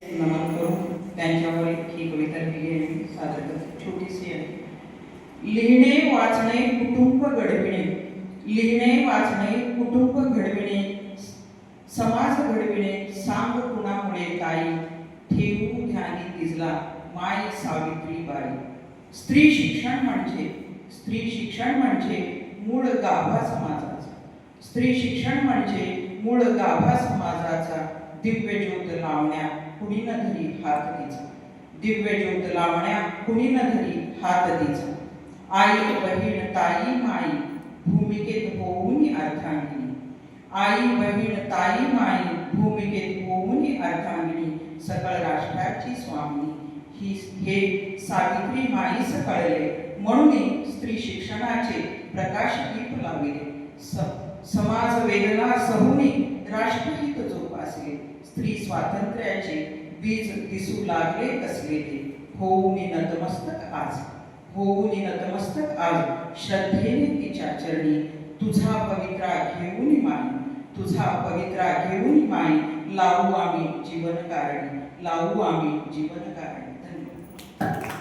नमन करून त्यांच्यावर ही कविता लिहिली आहे मी सादर करते. छोटीशी आहे. लिहिणे वाचणे कुटुंब घडविणे, लिहिणे वाचणे कुटुंब घडविणे, समाज घडविणे सांग कुणामुळे ताई, ठेवू ध्यानी तिजला माय सावित्री बाई. स्त्री शिक्षण म्हणजे मूळ गाभा समाजाचा, स्त्री शिक्षण म्हणजे मूळ गाभा समाजाचा. दिव्य ज्योत लावण्या कुणी न धरी हात तिचा, दिव्य ज्योत लावण्या कुणी न धरी हात तिचा. आई बहीण ताई माई भूमिकेत होऊन अर्धांगिनी, आई बहीण ताई माई भूमिकेत होऊन अर्धांगिनी. सकळ राष्ट्राची स्वामिनी ही हे सावित्री माईस कळले, म्हणून स्त्री शिक्षणाचे प्रकाश दीप लाविले. समाज वेदना सहुनी राष्ट्रहित जोपासले, स्त्री स्वातंत्र्याचे बीज दिसू लागले कसलेले. होऊन नतमस्तक आज, होऊन नतमस्तक आज श्रद्धेने तिच्या चरणी. तुझा पवित्रा घेऊन माई, तुझा पवित्रा घेऊन माई. लावू आम्ही जीवन कारणी, लावू आम्ही जीवन कारणी. धन्यवाद.